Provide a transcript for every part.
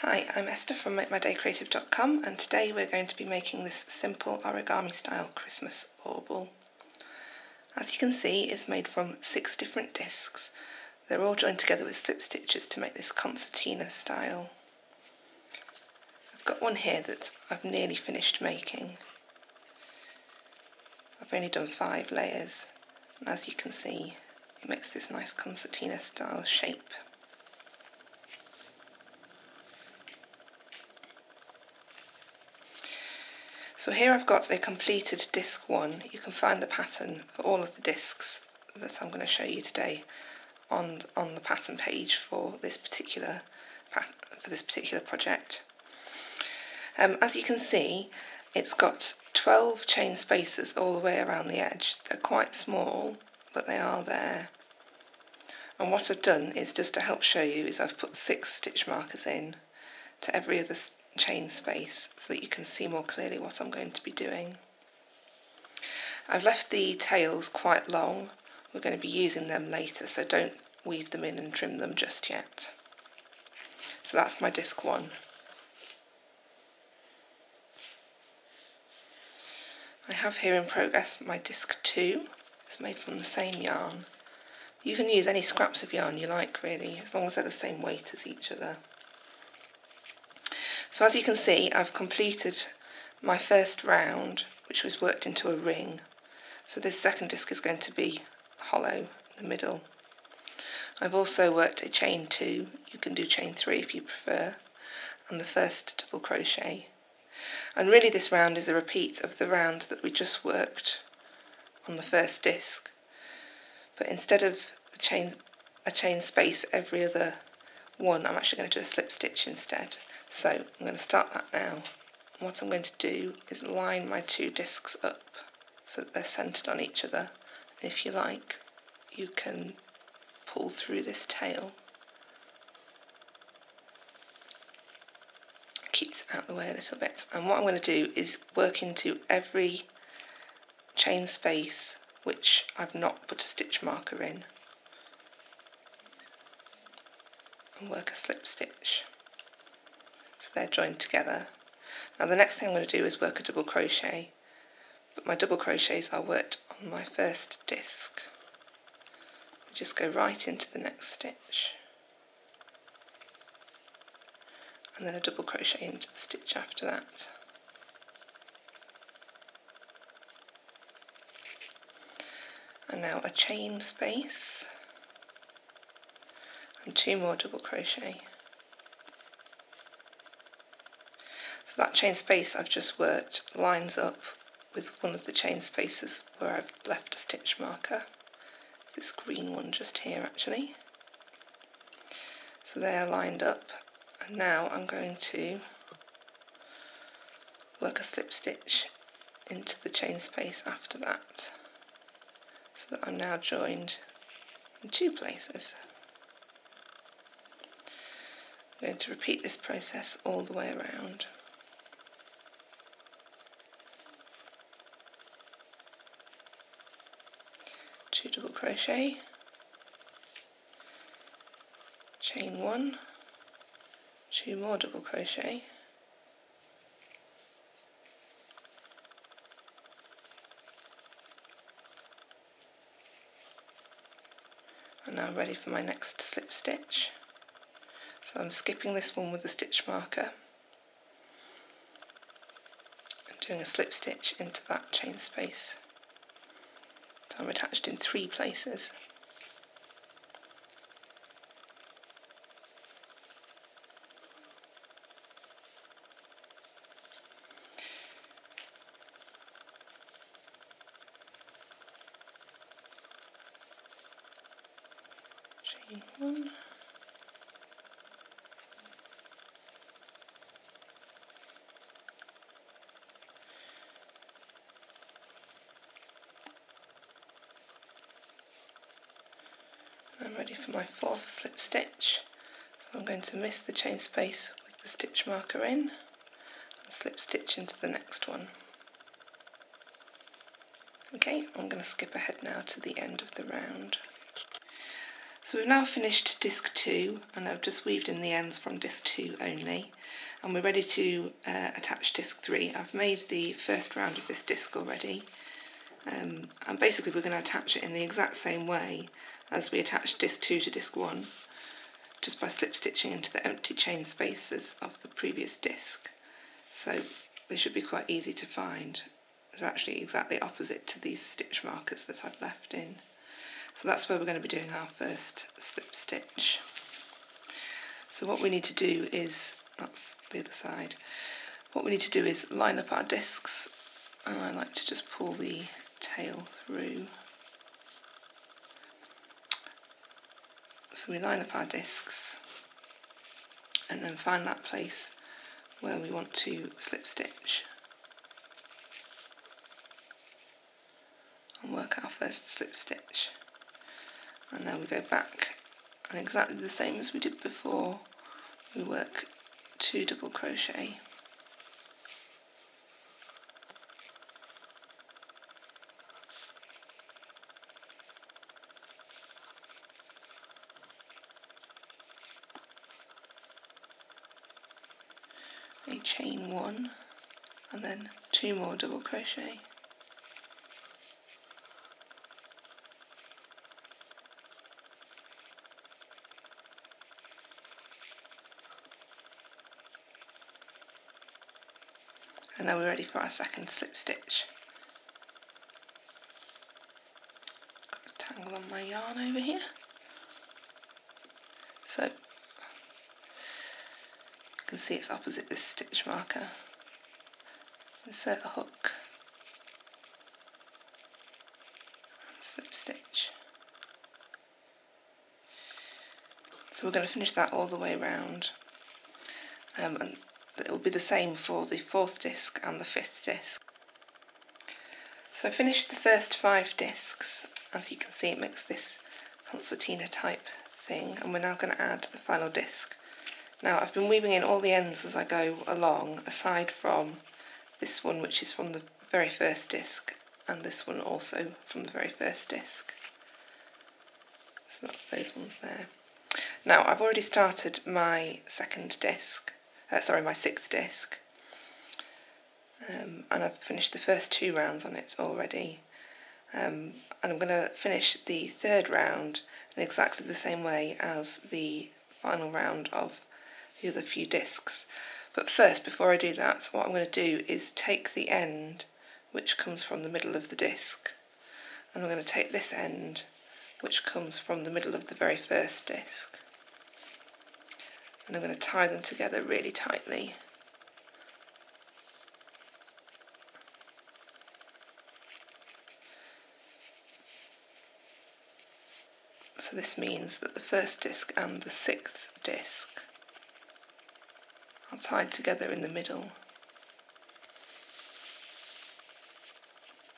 Hi, I'm Esther from MakeMyDayCreative.com, and today we're going to be making this simple origami style Christmas bauble. As you can see, it's made from 6 different discs. They're all joined together with slip stitches to make this concertina style. I've got one here that I've nearly finished making. I've only done 5 layers, and as you can see, it makes this nice concertina style shape. So here I've got a completed disc 1. You can find the pattern for all of the discs that I'm going to show you today on the pattern page for this particular project. As you can see, it's got 12 chain spaces all the way around the edge. They're quite small, but they are there. And what I've done is, just to help show you, is I've put 6 stitch markers in to every other chain space so that you can see more clearly what I'm going to be doing. I've left the tails quite long. We're going to be using them later, so don't weave them in and trim them just yet. So that's my disc 1. I have here in progress my disc 2. It's made from the same yarn. You can use any scraps of yarn you like, really, as long as they're the same weight as each other. So as you can see, I've completed my first round, which was worked into a ring. So this second disc is going to be hollow in the middle. I've also worked a chain 2, you can do chain 3 if you prefer, and the first double crochet. And really this round is a repeat of the round that we just worked on the first disc. But instead of a chain space every other one, I'm actually going to do a slip stitch instead. So I'm going to start that now. And what I'm going to do is line my 2 discs up so that they're centred on each other. And if you like, you can pull through this tail. Keeps it out of the way a little bit. And what I'm going to do is work into every chain space which I've not put a stitch marker in, and work a slip stitch. So they're joined together. Now the next thing I'm going to do is work a double crochet, but my double crochets are worked on my first disc. I just go right into the next stitch, and then a double crochet into the stitch after that. And now a chain space and 2 more double crochet. So that chain space I've just worked lines up with one of the chain spaces where I've left a stitch marker. This green one just here actually. So they are lined up, and now I'm going to work a slip stitch into the chain space after that, so that I'm now joined in 2 places. I'm going to repeat this process all the way around. Two double crochet, chain 1, 2 more double crochet, and now I'm ready for my next slip stitch. So I'm skipping this one with the stitch marker and doing a slip stitch into that chain space. So I'm attached in 3 places. Chain 1. I'm ready for my 4th slip stitch, so I'm going to miss the chain space with the stitch marker in and slip stitch into the next one. Okay, I'm going to skip ahead now to the end of the round. So we've now finished disc 2, and I've just weaved in the ends from disc 2 only, and we're ready to attach disc 3. I've made the first round of this disc already, and basically we're going to attach it in the exact same way as we attached disc 2 to disc 1, just by slip stitching into the empty chain spaces of the previous disc. So they should be quite easy to find. They're actually exactly opposite to these stitch markers that I've left in. So that's where we're going to be doing our first slip stitch. So what we need to do is, that's the other side, what we need to do is line up our discs, and I like to just pull the tail through. So we line up our discs and then find that place where we want to slip stitch and work our first slip stitch. And now we go back, and exactly the same as we did before, we work 2 double crochet. A chain 1 and then 2 more double crochet. And now we're ready for our second slip stitch. Got a tangle on my yarn over here. So you can see it's opposite this stitch marker. Insert a hook and slip stitch. So we're going to finish that all the way around, and it will be the same for the 4th disc and the 5th disc. So I finished the first 5 discs. As you can see, it makes this concertina type thing, and we're now going to add the final disc. Now I've been weaving in all the ends as I go along, aside from this one, which is from the very first disc, and this one also from the very first disc. So that's those ones there. Now I've already started my second disc, my 6th disc, and I've finished the first 2 rounds on it already, and I'm going to finish the 3rd round in exactly the same way as the final round of the other few discs. But first, before I do that, what I'm going to do is take the end which comes from the middle of the disc, and I'm going to take this end which comes from the middle of the very first disc, and I'm going to tie them together really tightly. So this means that the first disc and the 6th disc are tied together in the middle.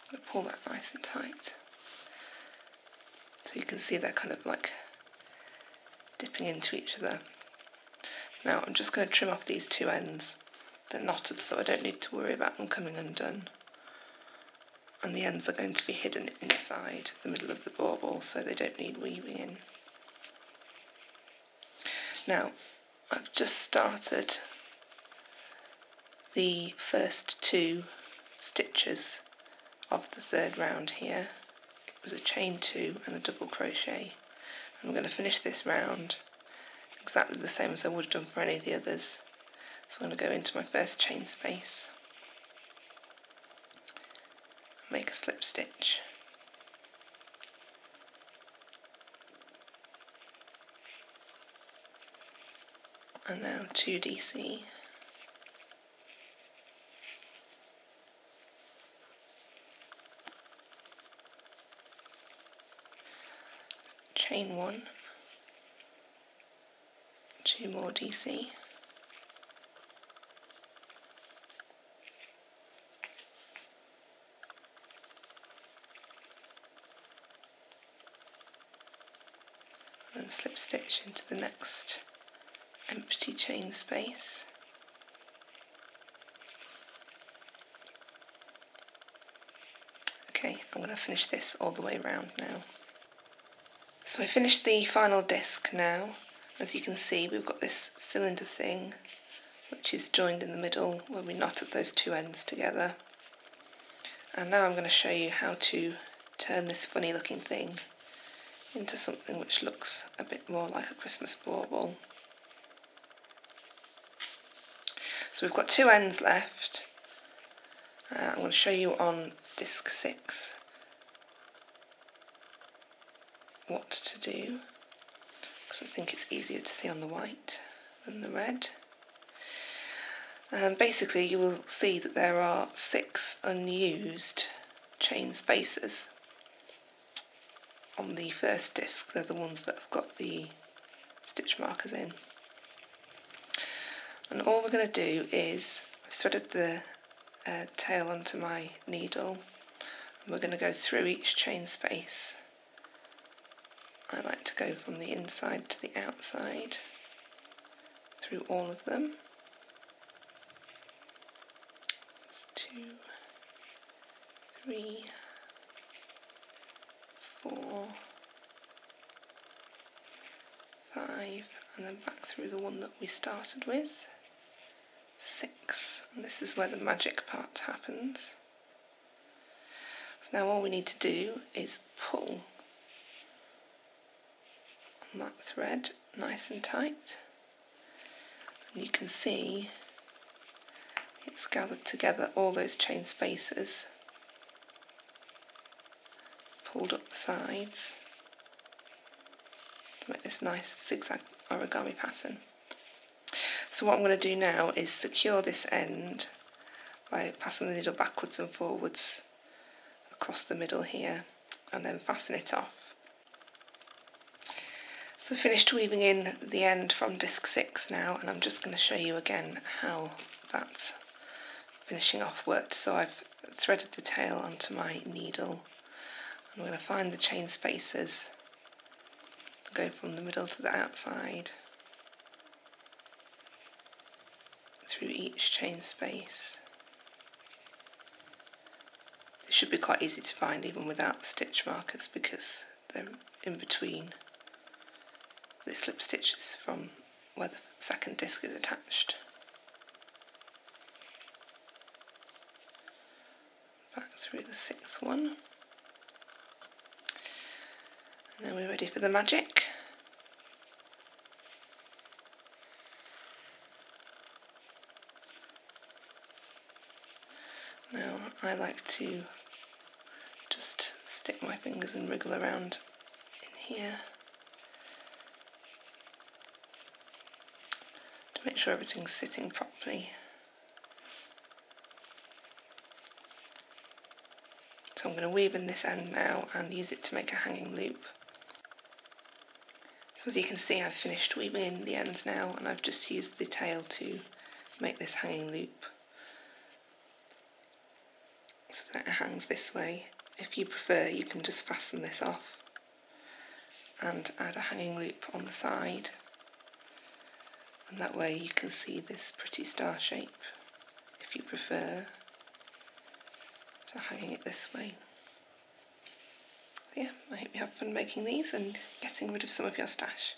I'm going to pull that nice and tight. So you can see they're kind of like dipping into each other. Now I'm just going to trim off these 2 ends. They're knotted, so I don't need to worry about them coming undone. And the ends are going to be hidden inside the middle of the bauble, so they don't need weaving in. Now I've just started the first 2 stitches of the 3rd round here. It was a chain 2 and a double crochet. I'm going to finish this round exactly the same as I would have done for any of the others. So I'm going to go into my first chain space, make a slip stitch, and now 2 DC, chain 1, 2 more DC, and slip stitch into the next empty chain space. Okay, I'm going to finish this all the way around now. So I finished the final disc now. As you can see, we've got this cylinder thing which is joined in the middle where we knotted those two ends together. And now I'm going to show you how to turn this funny looking thing into something which looks a bit more like a Christmas bauble. So we've got two ends left. I'm going to show you on disc 6 what to do, because I think it's easier to see on the white than the red. Basically you will see that there are 6 unused chain spaces on the first disc. They're the ones that have got the stitch markers in. And all we're going to do is, I've threaded the tail onto my needle, and we're going to go through each chain space. I like to go from the inside to the outside, through all of them. 2, 3, 4, 5, and then back through the one that we started with. 6, and this is where the magic part happens. So now all we need to do is pull on that thread nice and tight, and you can see it's gathered together all those chain spaces, pulled up the sides to make this nice zigzag origami pattern. So what I'm going to do now is secure this end by passing the needle backwards and forwards across the middle here, and then fasten it off. So I've finished weaving in the end from disc 6 now, and I'm just going to show you again how that finishing off worked. So I've threaded the tail onto my needle. I'm going to find the chain spaces, go from the middle to the outside, through each chain space. It should be quite easy to find even without the stitch markers, because they're in between the slip stitches from where the second disc is attached. Back through the 6th one. And then we're ready for the magic. Now I like to just stick my fingers and wriggle around in here to make sure everything's sitting properly. So I'm going to weave in this end now and use it to make a hanging loop. So as you can see, I've finished weaving in the ends now, and I've just used the tail to make this hanging loop so that it hangs this way. If you prefer, you can just fasten this off and add a hanging loop on the side, and that way you can see this pretty star shape if you prefer to hanging it this way. So yeah, I hope you have fun making these and getting rid of some of your stash.